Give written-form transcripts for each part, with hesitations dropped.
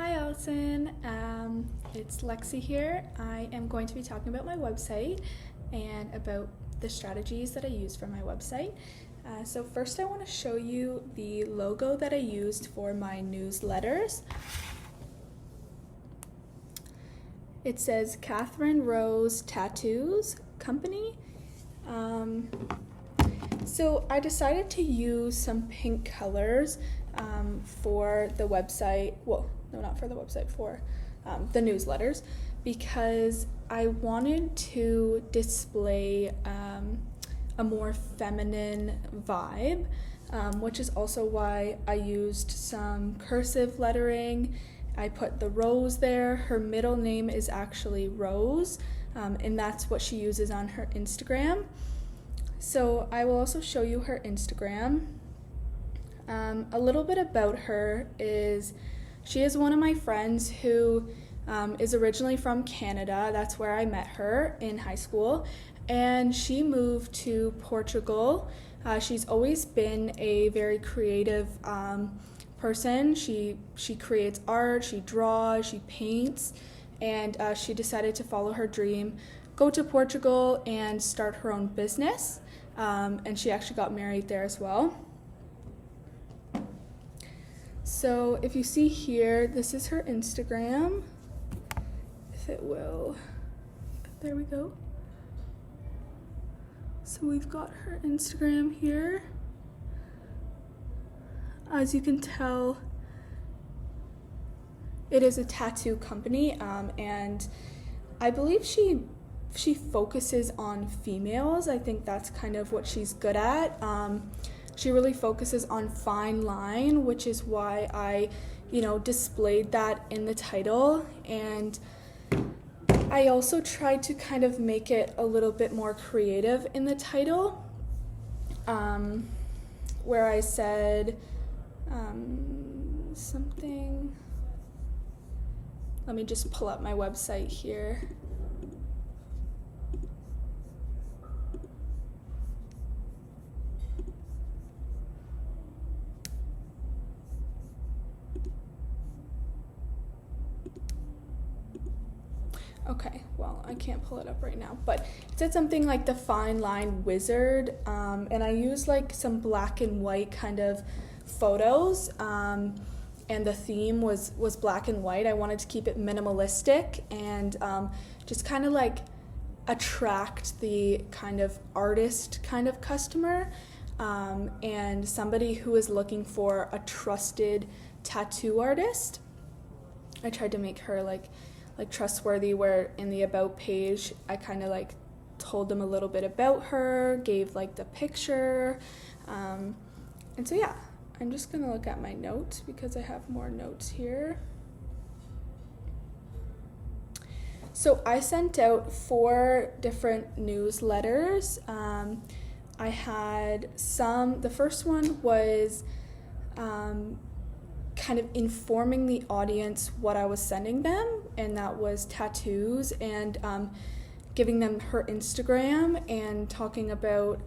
Hi Allison, it's Lexi here. I am going to be talking about my website and about the strategies that I use for my website. So first I want to show you the logo that I used for my newsletters. It says Catherine Rose Tattoos Company. So I decided to use some pink colors for the website, well, no, not for the website, for the newsletters, because I wanted to display a more feminine vibe, which is also why I used some cursive lettering. I put the Rose there. Her middle name is actually Rose, and that's what she uses on her Instagram. So I will also show you her Instagram. A little bit about her is she is one of my friends who is originally from Canada. That's where I met her in high school. And she moved to Portugal. She's always been a very creative person. She creates art, she draws, she paints, and she decided to follow her dream, go to Portugal and start her own business. And she actually got married there as well. So if you see here, this is her Instagram. If it will, there we go. So we've got her Instagram here. As you can tell, it is a tattoo company, and I believe she focuses on females. I think that's kind of what she's good at. She really focuses on fine line, which is why I, displayed that in the title. And I also tried to kind of make it a little bit more creative in the title, where I said something. Let me just pull up my website here. Okay, well, I can't pull it up right now, but it said something like the Fine Line Wizard, and I used like some black and white kind of photos, and the theme was black and white. I wanted to keep it minimalistic and just kind of like attract the kind of artist kind of customer, and somebody who is looking for a trusted tattoo artist. I tried to make her like trustworthy, where in the about page I kind of like told them a little bit about her, gave like the picture, and so yeah, I'm just gonna look at my notes because I have more notes here. So I sent out 4 different newsletters. I had the first one was kind of informing the audience what I was sending them, and that was tattoos, and giving them her Instagram and talking about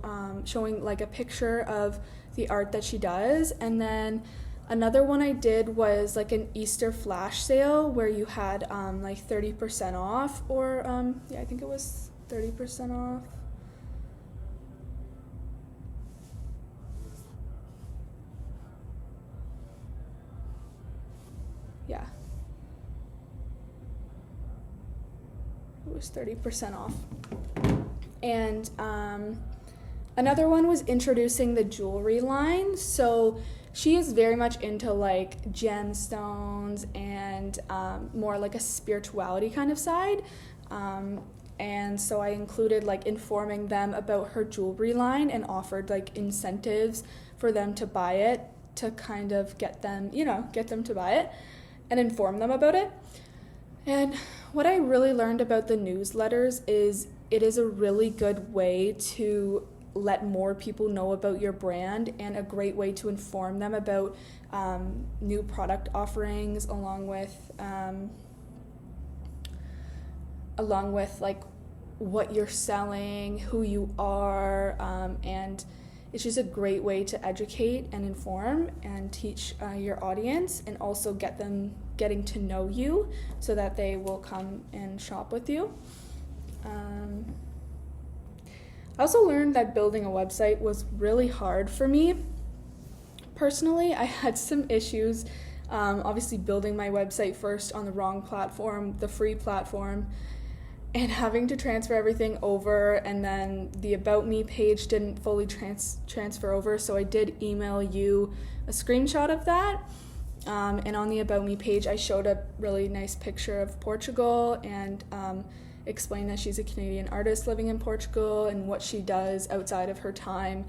showing like a picture of the art that she does. And then another one I did was like an Easter flash sale where you had like 30% off, or I think it was 30% off. Yeah, it was 30% off. And another one was introducing the jewelry line. So she is very much into like gemstones and more like a spirituality kind of side. And so I included like informing them about her jewelry line and offered like incentives for them to buy it, to kind of get them to buy it and inform them about it. And what I really learned about the newsletters is it is a really good way to let more people know about your brand, and a great way to inform them about new product offerings, along with like what you're selling, who you are, and it's just a great way to educate and inform and teach your audience, and also get them getting to know you so that they will come and shop with you. I also learned that building a website was really hard for me. Personally, I had some issues, obviously building my website first on the wrong platform, the free platform, and having to transfer everything over, and then the About Me page didn't fully transfer over, so I did email you a screenshot of that. And on the About Me page, I showed a really nice picture of Portugal and explained that she's a Canadian artist living in Portugal and what she does outside of her time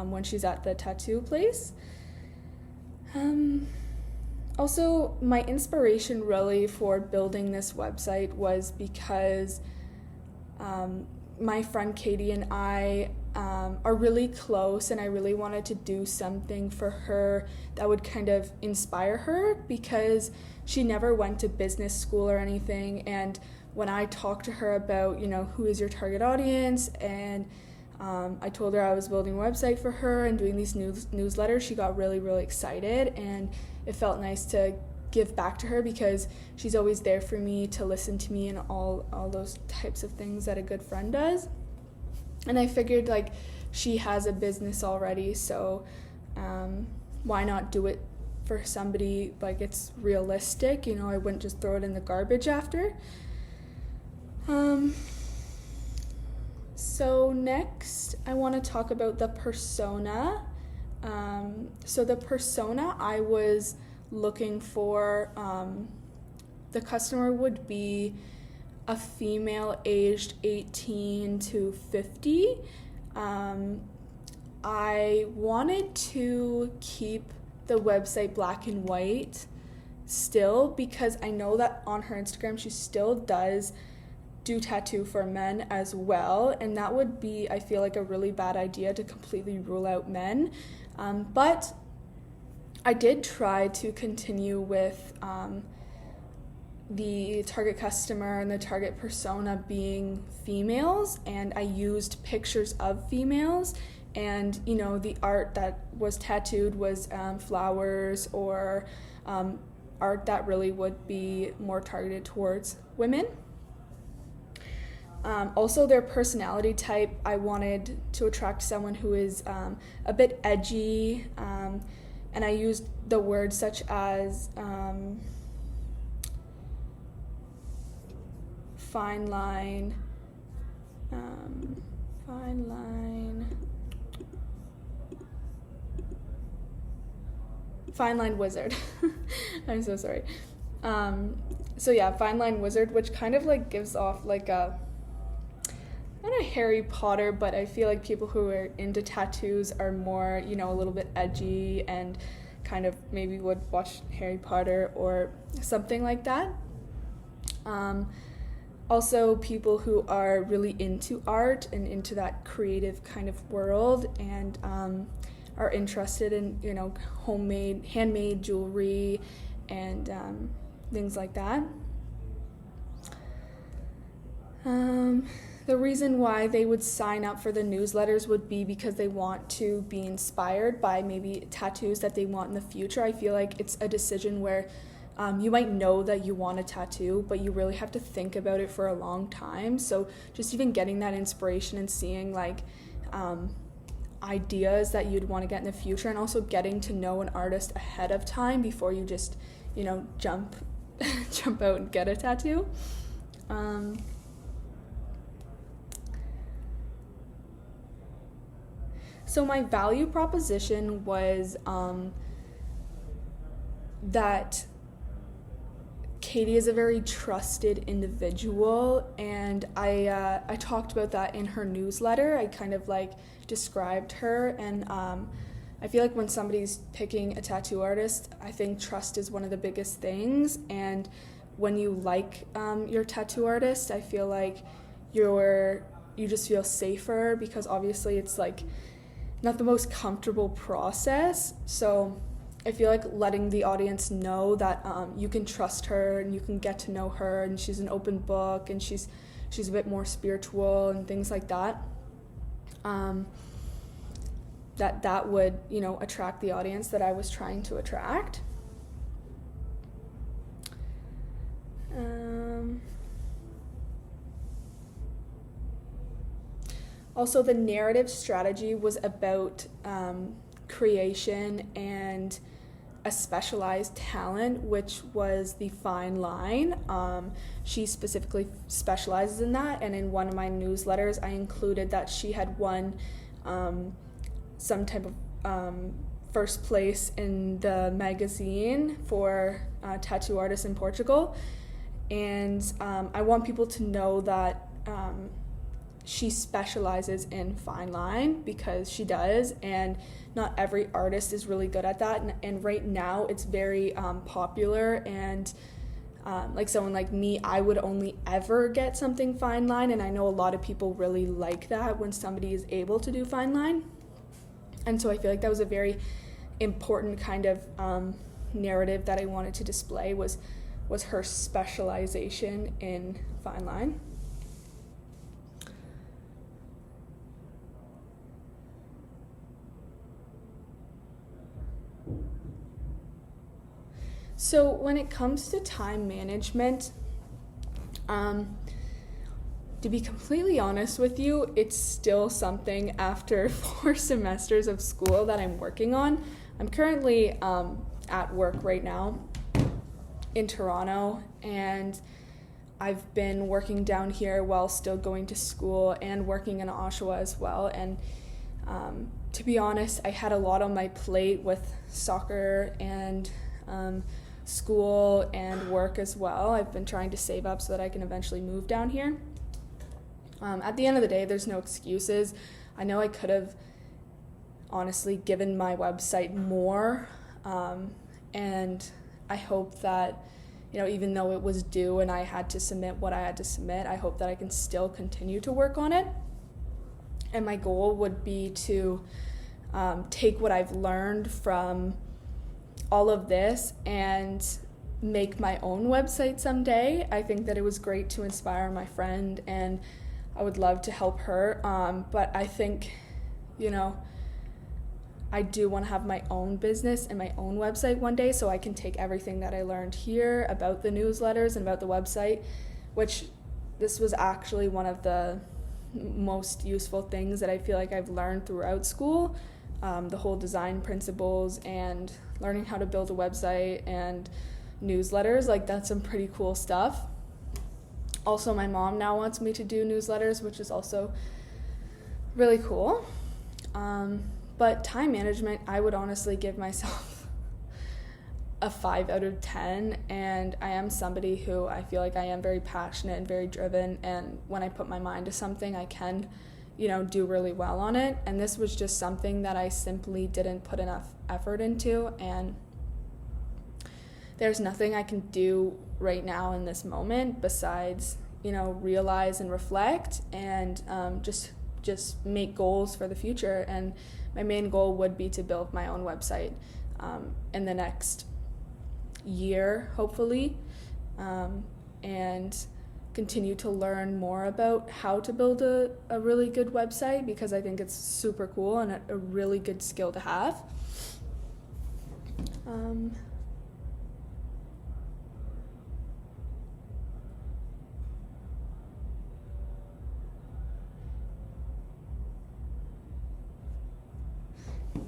when she's at the tattoo place. Also, my inspiration really for building this website was because my friend Katie and I are really close, and I really wanted to do something for her that would kind of inspire her, because she never went to business school or anything. And when I talked to her about, who is your target audience, and I told her I was building a website for her and doing these newsletters, she got really, really excited, and it felt nice to give back to her, because she's always there for me, to listen to me, and all those types of things that a good friend does. And I figured, she has a business already, so why not do it for somebody it's realistic. I wouldn't just throw it in the garbage after. So next I want to talk about the persona. So the persona I was looking for, the customer would be a female aged 18 to 50. I wanted to keep the website black and white still, because I know that on her Instagram she still does do tattoo for men as well, and that would be, I feel like, a really bad idea to completely rule out men. But I did try to continue with the target customer and the target persona being females, and I used pictures of females, and the art that was tattooed was flowers or art that really would be more targeted towards women. Also, their personality type, I wanted to attract someone who is a bit edgy, and I used the words such as fine line wizard. I'm so sorry. So yeah, fine line wizard, which kind of gives off not a Harry Potter, but I feel like people who are into tattoos are more, a little bit edgy and kind of maybe would watch Harry Potter or something like that. Also, people who are really into art and into that creative kind of world, and are interested in, handmade jewelry and things like that. The reason why they would sign up for the newsletters would be because they want to be inspired by maybe tattoos that they want in the future. I feel like it's a decision where you might know that you want a tattoo, but you really have to think about it for a long time. So just even getting that inspiration and seeing ideas that you'd want to get in the future, and also getting to know an artist ahead of time before you just, jump out and get a tattoo. So my value proposition was that Katie is a very trusted individual, and I talked about that in her newsletter. I kind of described her, and I feel like when somebody's picking a tattoo artist, I think trust is one of the biggest things. And when you like your tattoo artist, I feel like you just feel safer, because obviously it's not the most comfortable process. So I feel like letting the audience know that you can trust her and you can get to know her, and she's an open book, and she's a bit more spiritual and things like that. that would, attract the audience that I was trying to attract. Also, the narrative strategy was about creation and a specialized talent, which was the fine line. She specifically specializes in that, and in one of my newsletters I included that she had won some type of first place in the magazine for tattoo artists in Portugal. And I want people to know that she specializes in fine line, because she does, and not every artist is really good at that. And right now it's very popular, and like someone like me, I would only ever get something fine line, and I know a lot of people really like that when somebody is able to do fine line. And so I feel like that was a very important kind of narrative that I wanted to display, was her specialization in fine line. So when it comes to time management, to be completely honest with you, it's still something after 4 semesters of school that I'm working on. I'm currently at work right now in Toronto, and I've been working down here while still going to school and working in Oshawa as well. And to be honest, I had a lot on my plate with soccer and school and work as well. I've been trying to save up so that I can eventually move down here. At the end of the day, there's no excuses. I know I could have honestly given my website more, and I hope that, even though it was due and I had to submit what I had to submit, I hope that I can still continue to work on it. And my goal would be to take what I've learned from all of this and make my own website someday. I think that it was great to inspire my friend, and I would love to help her. But I think, I do want to have my own business and my own website one day, so I can take everything that I learned here about the newsletters and about the website, which this was actually one of the most useful things that I feel like I've learned throughout school. The whole design principles and learning how to build a website and newsletters, like that's some pretty cool stuff. Also, my mom now wants me to do newsletters, which is also really cool. But time management, I would honestly give myself a 5 out of 10, and I am somebody who I feel like I am very passionate and very driven, and when I put my mind to something, I can do really well on it. And this was just something that I simply didn't put enough effort into, and there's nothing I can do right now in this moment besides, realize and reflect and just make goals for the future. And my main goal would be to build my own website in the next year, hopefully, and continue to learn more about how to build a really good website, because I think it's super cool and a really good skill to have.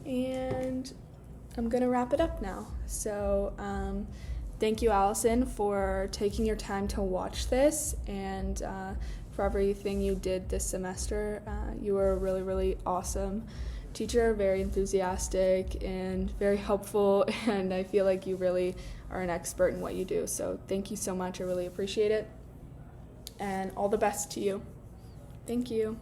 And I'm gonna wrap it up now. So thank you, Allison, for taking your time to watch this, and for everything you did this semester. You were a really, really awesome teacher, very enthusiastic and very helpful, and I feel like you really are an expert in what you do. So thank you so much. I really appreciate it, and all the best to you. Thank you.